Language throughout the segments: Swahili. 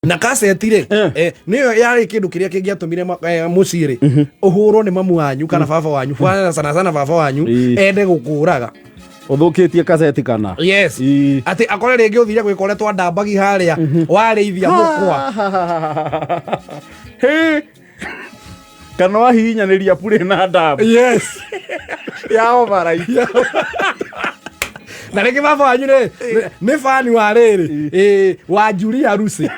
na cassette ri niyo yari kindu kiria kingiatumire muciri uhurwo ni mamu wanyu kana baba wanyu sana baba wanyu ende gukuraga uthukitie cassette kana yes ati akore ringi uthire gwikoretwa ndambagi haria wareithia mukwa kana wahihinyaniria pure na ndamba yes yao marai na ringi baba wanyu ni fani wa riri wa Julia Rusi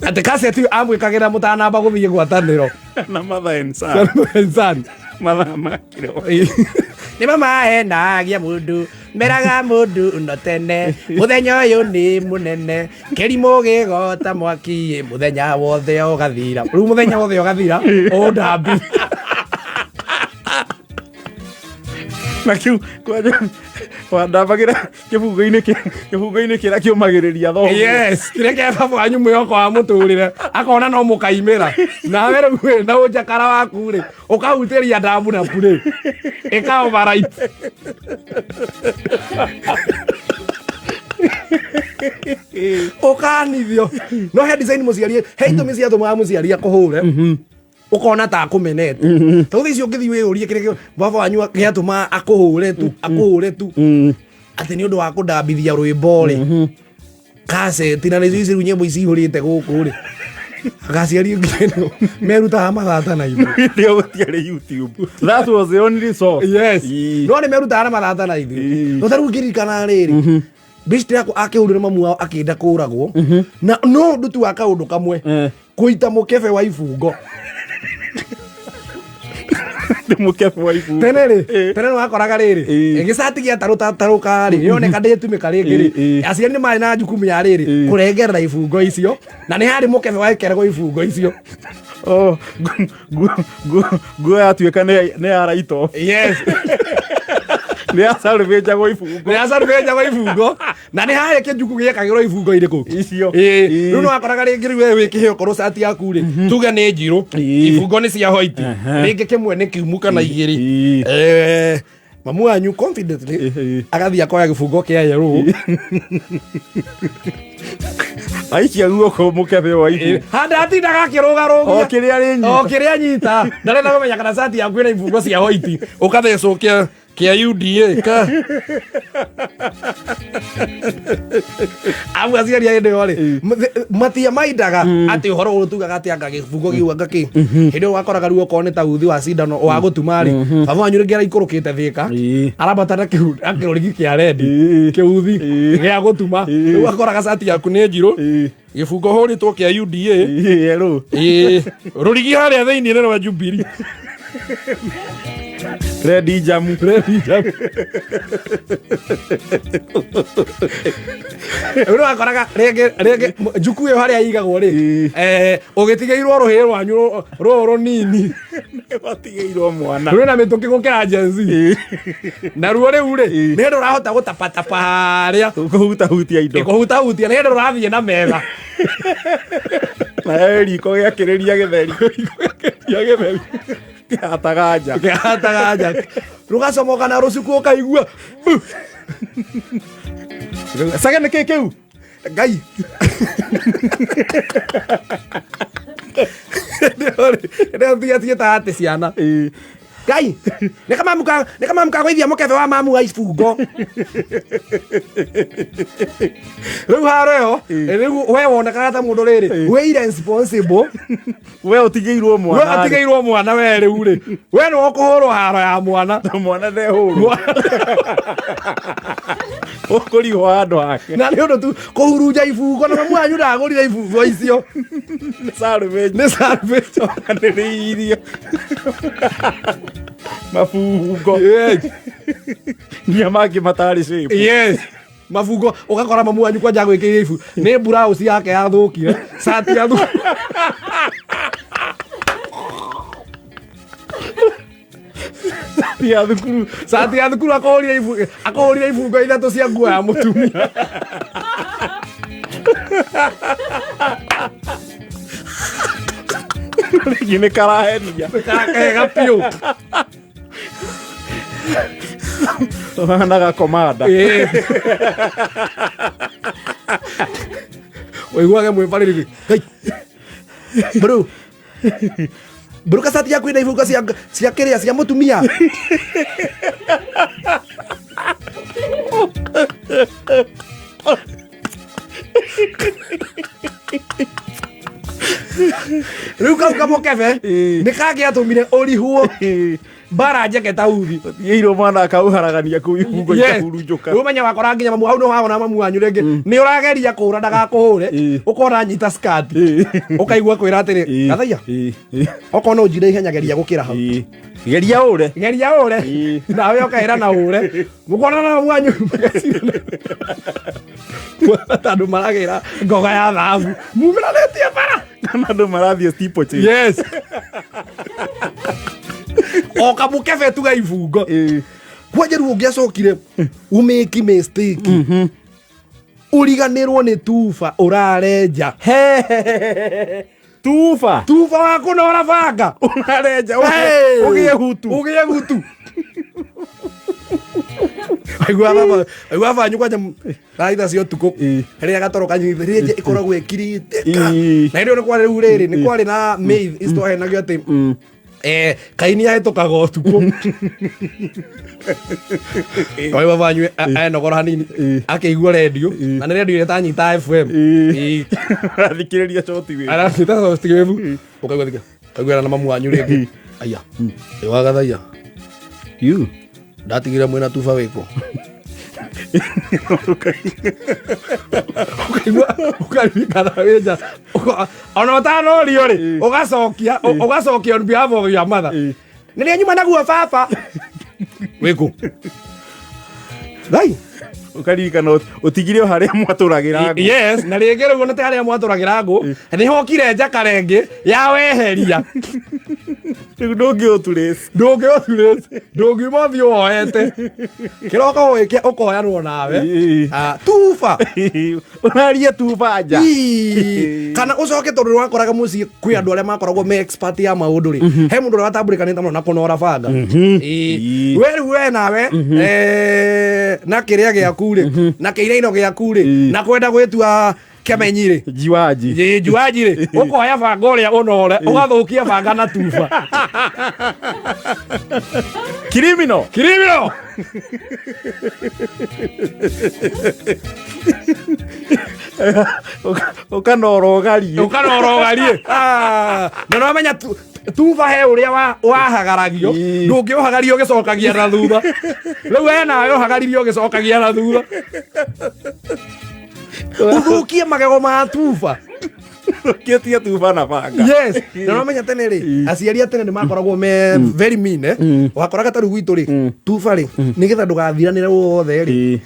ati cassette amwikagira mutanamba guthie gwataniro na mathaensan mathamakiro ni mama enagia mundu meraga mundu no tene muthenya uyu ni munene kirimo gigota mwaki muthenya wothe ugathira ru muthenya wothe ugathira o ndambi na kiu kwaje wandambagira kibugo-ini kira kiumagiriria tho yes kire ke baba wanyu mwihoko wa muturire akona no mukaimira nawe rĩu na unjakara waku ri ukahutiria ndambu na pure ikao barai ukanithio no he design muciarie he itumi cia tuma muciaria kuhure ukona ta akumenete to thicio ngithi wiurie kire baba wanyu giatuma akuhure tu ati ni undu wa kundambithia rwimbo ri cassette na nicio riu nyimbo ici ihurite guku ri agaciari ngeno meruta mathata na ithu ndio gutiare YouTube that was the only song yes no ni meruta mathata na ithu no taru kirikana riri bishti yako akihurire mamu wao akenda kuragwo na no ndutu wa kaundu kamwe kuita mukebe wa ibungo mukefu wa ibungo tene wakoraga riri ngisati gia taruka ri yoneka nditumika ringi aciari ni mari na jukumu ya riri kurengerera ibungo icio na ni hari mukebe wa ikerego ibungo icio guo atuika ne araito yes ni asalveja go ibungo na ni hari kijuku giekagirwo ibungo iriku icio riu no wakoraga ringi riu wewe kihe okoro sati yaku ri tuge ni njiru ibungo ni cia white ringi kimwe ni kiumu kana igiri mamu wanyu confidently agathia koya gibungo kia yellow aikia guoko mukebe wa ibu handa atindaga akirugarugia o kiria nyita ndarenda kumenya kana sati yaku ina ibungo cia white ukathecwo kia UDA ka amu aciari ende ore matia maidaga ati uhoro utugaga ati anga gibungo giu anga ki hindi wakoraga ruo kone ta uthi wa cindano wa gutuma ri baba wanyu ringi ikurukite thika arabatana kirorigi kia rendi kiuthi gia gutuma riu wakoraga sati yaku ni njiru gibungo huritwo kia UDA yero rurigi haria thiini ni wa Jubilee Ready jamu uru akoraga rege juku yo haria igagwo ri ugitigeirwo ruhi rwanyu roro nini watigeirwo mwana runa mituki gukira jenzi na ruo riu ri ni ndu rahota gutapatapa haria kuhutahutia indo kuhutahutia ni ndu rathie na metha na riko giakiriria githeri Kihatagaja rugacomoka na rucuku ukaigua saga ni kiu ngai ndio thia ta ate ciana ngai ni kama mkagoithia mukebe wa mamu wa ibungo riu hareo riu we wonekaga ta mundu riri we irresponsible we utigeirwo mwana we riu ri we no kuhurwo haro ya mwana thehurwo ukuri wa andu ake na ni undu tu kuhuruja ibungo na mamu anyu ndagurire ibungo icio ni salvage kaniriirio mafungo nyamaki matari shape yes mafungo ugakora mamu wanyu kwanja gwikira ibu ni blouse yake yathukire sati yathu sati ya thukuru akohoria ibungo ithatu cia nguo ya mutumia Gini karahenia kakega piu naga komanda Waiguage mwĩbarĩrĩri. Bro kasati yaku ina ibuka cia kĩrĩa cia mũtumia. Rĩu kau kamũkebe nĩ kangĩatũmire ũrihwo bara njeke ta uthi Yeiro mwana akauharagania kũu ibungo ikahurunjũka. Rĩu menya wakora nginya mamu hau nĩ wabona mamu wanyu rĩngĩ nĩ ũrageria kũũra ndagakũhũre ũkona nyita skirt ũkaigua kwĩra atĩrĩ gathaia okorwo no njire ihenya geria gũkĩra hau Geria ũre nawe ũkaĩra na ũre mũkona na mamu wanyu tandũ maragĩra ngoga ya thahabu mumĩranĩtie bara kana andũ marathiĩ steeplechase. yes o kamũkebe tu ga ibungo kwanja rĩu ũngĩacokire umĩki mistake ũriganĩrwo nĩ tuba ũrarenja tuba wa kũnora banga Ũrarenja ũgĩe hutu. Aigua banyu kwanja raitha cio tukũ rĩrĩa gatoro kanyitĩrĩrie ĩkoragwo ĩkirĩte na hĩndĩ ĩyo nĩ kwarĩ rĩu rĩrĩ nĩ kwarĩ na myth ĩcitwahenagio atĩ Kaini ahĩtũkaga ũtukũ waigua banyu enogora hanini akĩigua redio na nĩ redio ĩtanyita FM Arathikĩrĩria shoti wave. arathita shoti wave ũkaigua na mamu wanyu rĩngĩ aya wa gathaia ndatigire mwĩna tuba wĩkũ ũkaririkana wĩnja ona ũtanorio rĩ ũgacokia on behalf of your mother nĩrĩa nyuma naguo baba wĩkũ gai Ũkaririkana ũtigire harĩa mwatũragĩra ngũ. yes na rĩngĩ rĩu ona harĩa mwatũragĩra ngũ nĩhokire njaka rĩngĩ ya weheria Rĩu ndũngĩũturĩci ndũngiuma ũthiĩ woete kĩroko gĩkĩ ũkoyanwo nawe tuba ũraria tuba nja kana ũcoke tondũ wakoraga mũciĩ kwĩ andũ arĩa makoragwo me expert ya maũndũ rĩ he mũndũ ũrĩa watambũrĩkanĩte mũno na kũnora banga we rĩu we nawe na kĩrĩa gĩaku rĩ na kĩiraino gĩaku rĩ na kwenda gwĩtua Kemenyi rĩ Juanji rĩ ũkoya banga ũrĩa ũnore ũgathũkia banga na tuba Criminal ũkanora ũgarie na no menya tuba he ũrĩa wahagaragio ndũngĩũhagario ũgĩcokagia na thutha rĩu we nawe ũhagaririo ũgĩcokagia na thutha ũthũkie magego ma tuba Kĩtie tuba na banga. yes na no menya tene rĩ aciari tene nĩ makoragwo me very mean wakoraga ta rĩu gwitũ rĩ tuba rĩ nĩgetha ndũgathiranĩre wothe rĩ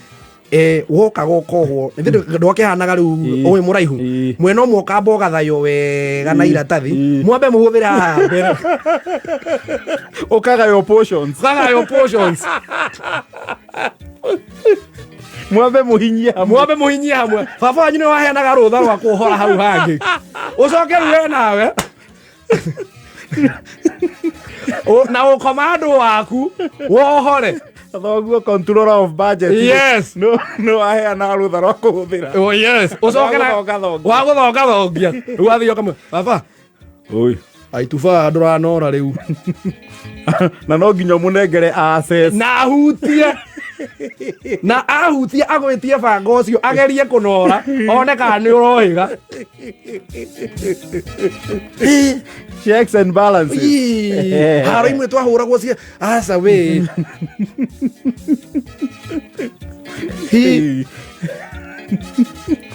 wokaga ũkohwo ndwakĩhanaga rĩu ũwĩ mũraihu mwena ũmwe ũkamba ũgathayo wega na iratathi mwambe mũhũthĩre haha mbere Ũkagayo portions. Mwambe mũhinyie hamwe baba wanyu nĩ waheanaga rũtha rwa kũhora hau hangĩ ũcoke rĩu nawe na ũkoma andũ waku wohore thoguo controller of budget. yes no waheana rũtha rwa kũhũthĩra. yes ũcoke na wagũthongathongia rĩu wathio kamwe baba aituba ndũranora rĩu na no nginya mũnengere access na ahutie agwĩtie banga ũcio agerie kũnora one kana nĩ ũrohĩga checks and balances. haro imwe twahũragwo cia aca we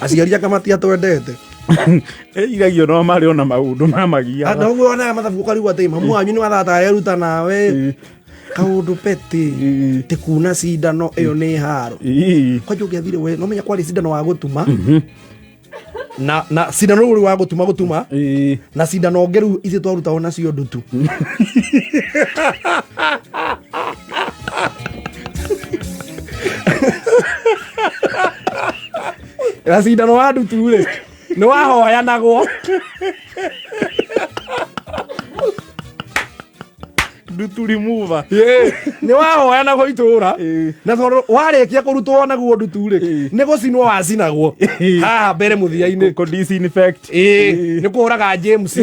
aciari akamatia twendete iragio no marĩ ona maũndũ mamagia ndoguo onaga mathabu ũkarigwo atĩ mamu wanyu nĩ wathata eruta nawe kaũndũ peti tĩ kuna cindano ĩyo nĩ haro kwanja ũngĩathire we no menya kwarĩ cindano wa gũtuma na cindano rĩu wa gũtuma na cindano ngĩ rĩu ici twarutagwo nacio ndutu na cindano wa ndutu rĩ nĩ wahoyanagwo ndutu remover nĩ wahoya na gũitũra na tondũ warĩkia kũrutwo naguo ndutu-rĩ nĩ gũcinwo wacinagwo haha mbere mũthia-inĩ disinfect nĩ kũhũraga James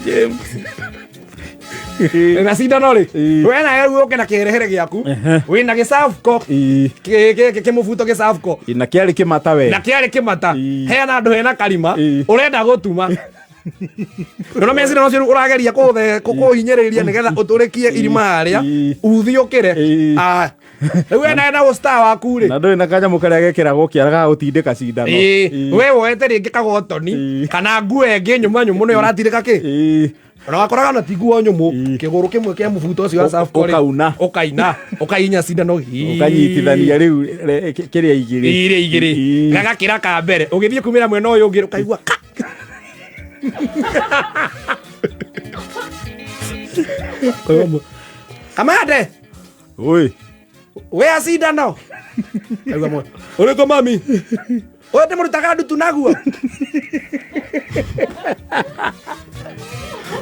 James na cindano-rĩ we nawe rĩu ũke na kĩrehere gĩaku wĩna gĩcabũko kĩmũbuto gĩcabũko na kĩarĩ kĩmata we na kĩarĩ kĩmata heana andũ hena karima ũrenda gũtuma no mecindano ũcio ũrageria kũhinyĩrĩria nĩgetha ũtũrĩkie irima harĩa uthi ũkĩre rĩu we nawe na ũstar waku-rĩ na ndũrĩ na kanyamũ karĩa gekĩragwo kĩara gagũtindĩka cindano we woete rĩngĩ kagotoni kana nguo ĩngĩ nyũmũ nĩyo ũratindĩka kĩ ona wakoraga na ti nguo nyũmũ kĩgũrũ kĩmwe kĩa mũbuto ũcio wa ũkauna ũkainya cindano ũkanyitithania rĩu kĩrĩa igĩrĩ gagakĩra ka mbere ũgĩthiĩ kumĩra mwena ũyũ ũngĩ ũkaigua Kamande wea cindano ũrĩkũ mami ũyũ ndĩmũrutaga ndutu naguo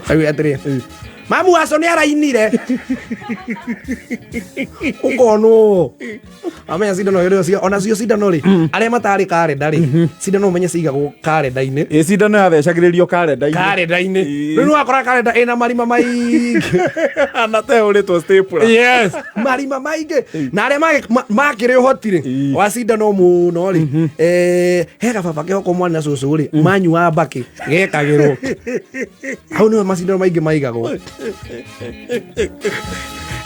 atĩrĩ mamu waco nĩ arainire ũkonwo amenya cindano ĩrĩa onacio cindano-rĩ arĩa matarĩ karenda-rĩ cindano ũmenye cigagwo karenda-inĩ cindano yathecagĩrĩrio karenda-inĩ rĩu nĩwakora karenda ĩna marima maingĩ na te ũrĩtwo stapler yes marima maingĩ na arĩa makĩrĩ ũhoti-rĩ wa cindano mũno-rĩ he gababa kĩhoko mwana na cũcũ-rĩ manyua mbakĩ gekagĩrwo hau nĩho macindano maingĩ maigagwo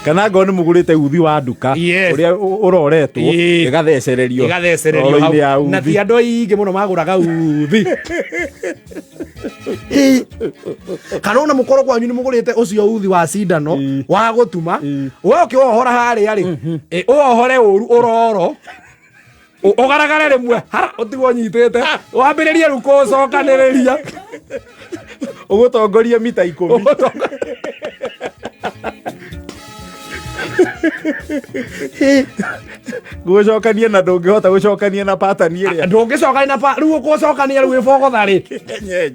kana ngoo nĩ mũgũrĩte uthi wa nduka ũrĩa ũroretwo ĩgathecererio hau na ti andũ aingĩ mũno magũraga uthi kana ona mũkorwo kwanyu nĩ mũgũrĩte ũcio uthi wa cindano wa gũtuma we ũkĩwohora harĩa-rĩ ũwohore ũru ũroro ũgaragare rĩmwe ũtigwo nyitĩte wambĩrĩrie rĩu kũũcokanĩrĩria ũgũtongoria mita 10 gũcokania na ndũngĩhota gũcokania na pattern ĩrĩa ndũngĩcokania na rĩu ũkũcokania rĩu ĩbogotha-rĩ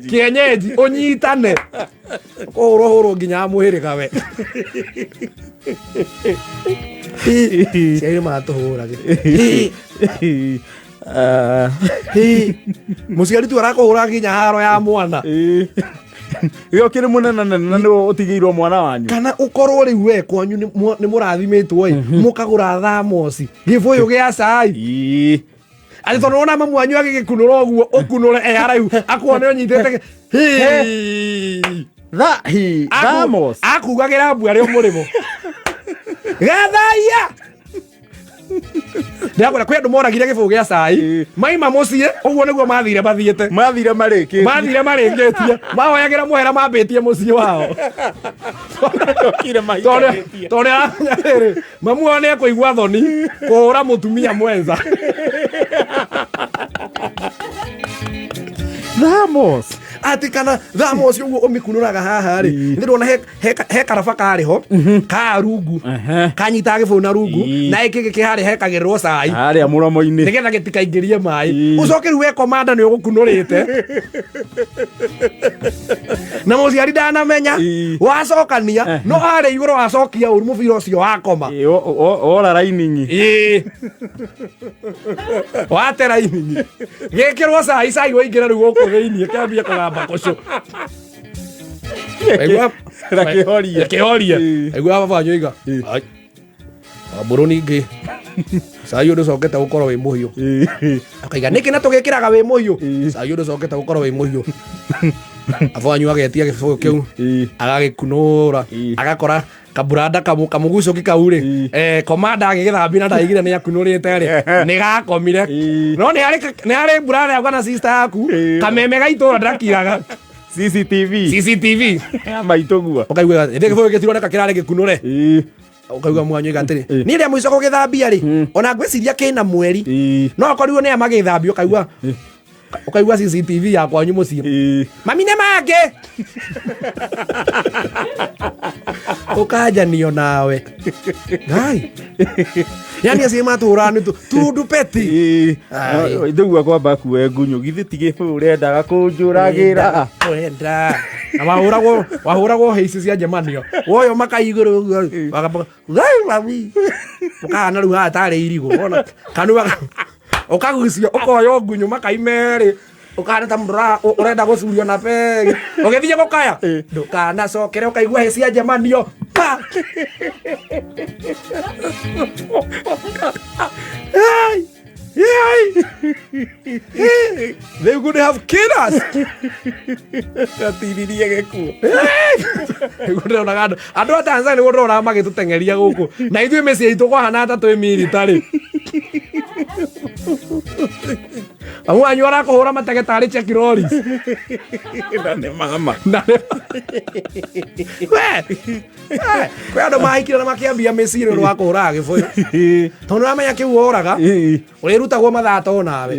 kĩenyenji ũnyitane ũhũrwo nginya mũhĩrĩga we ciairĩ matũhũrage mũciari tu arakũhũra nginya haro ya mwana gĩo kĩrĩ mũnene na nĩ ũtigĩirwo mwana wanyu kana ũkorwo rĩu we kwanyu nĩ mũrathimĩtwo mũkagũra thamoci gĩbũyũ gĩa cai atĩ tondũ wona mamu wanyu agĩgĩkunũra ũguo ũkunũre haraihu akuone ũnyitĩte thamos akugagĩra mbu arĩ mũrĩmo gathaia ndakora kwĩ andũ moragire gĩbũyũ gĩa cai maima mũciĩ ũguo nĩguo mathire marĩkĩtie mahoyagĩra mũhera mambĩtie mũciĩ wao tondũ aramenya mamu wao nĩ ekũigua thoni kũhũra mũtumia mwenza thamos ati kana thamos ũguo ũmĩkunũraga haha-rĩ nĩ ndĩrona he karaba karĩho ka rungu kanyitaga gĩbũyũ na rungu na ĩkĩ harĩa hekagĩrĩrwo cai harĩa mũromo-inĩ nĩgetha gĩtikaingĩrie maĩ ũcoke rĩu we komanda nĩ ũgũkunũrĩte na mũciari ndanamenya wacokania no harĩa igũrũ wacokia ũru mũbira ũcio wakoma wora rainingi wate rainingi gĩkĩrwo cai waingĩra rĩu gũkũ thĩiniĩ kĩambia kũgamba kũcũ kĩhoria aigua baba wanyu iga wambũrũ ningĩ cai ũndũ ũcokete gũkorwo wĩ mũhiũ akaiga nĩkĩ na tũgĩkĩraga wĩ mũhiũ cai ũndũ ũcokete gũkorwo wĩ mũhiũ baba wanyu agetia gĩbũyũ kĩu agagĩkunũra agakora kaburanda kamũgucoki kau-rĩ komanda agĩgĩthambia na ndaigire nĩ akunũrĩte-rĩ nĩ gakomire no nĩ harĩ buranda yakwa na sister yaku kameme ga itũra ndakiraga CCTV maitũ guo ũkaigua ĩndĩ gĩbũyũ gĩtironeka kĩrarĩ gĩkunũre ũkaigua mwanyu iga atĩrĩ niĩ rĩa mũico gũgĩthambia-rĩ ona ngwĩciria kĩna mweri no akorirwo nĩ amagĩthambia ũkaigua ukaigua CCTV ya kwanyu muciĩ mami nĩ mangĩ ukajanio nawe ngai yani acio matũra nĩ tundu peti ndũgua kwamba kuwe ngunyũ githĩ tigĩ ũrendaga kũnjũragĩra wenda na wahũragwo heici cia njemanio woyo makaigũrũ mami ũkahana rĩu haha tarĩ irigũ ona kanua ukagucio ukoyo ngunyũ makaimerĩ ukahana ta mũndũ ũrenda gũcurio na pegi ũgĩthiĩ gũkaya ndũkanacokere ũkaigua hĩ cia njemanio they would have killed us atiririe gĩkuũ andũ a Tanzania nĩguo ndĩrona magĩtũteng'eria gũkũ na ithuĩ mĩciĩ itũ kwahana ta twĩ militarĩ amu wanyu arakũhũra matege tarĩ Czech Lorries na nĩ mama kwĩ andũ mahikire na makĩambia mĩciĩ nĩ wa kũhũraga gĩbũyũ tondũ nĩramenya kĩu woraga ũrĩrutagwo mathaa to nawe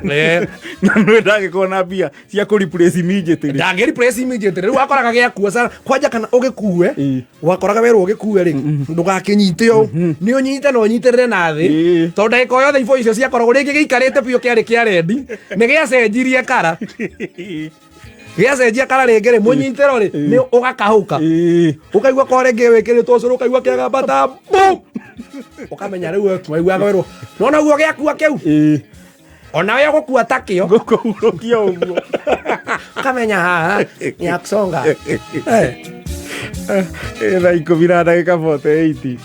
na nĩ ndagĩkorwo na mbia cia kũ replace immediately ndangĩ replace immediately rĩu wakoraga gĩakua sana kwanja kana ũgĩkue wakoraga werwo ũgĩkue rĩ ndũgakĩnyite ũũ nĩ ũnyite na ũnyitĩrĩre na thĩ tondũ ndagĩka o yothe ibũ icio ciakoragwo rĩngĩ gĩikarĩte biũ kĩarĩ kĩa rendi nĩ gĩacenjirie kara gĩacenjia kara rĩngĩ rĩ mũnyitĩro rĩ nĩ ũgakahũka ũkaigua kwa rĩngĩ wĩkĩrĩtwo ũcũrũ ũkaigua kĩagamba ta bum ũkamenya rĩu waiguaga werwo nona guo gĩakua kĩu ona we gũkua ta kĩo gũkũhurũkia ũguo ũkamenya haha nĩ akusonga thaa 10 na ndagĩka 48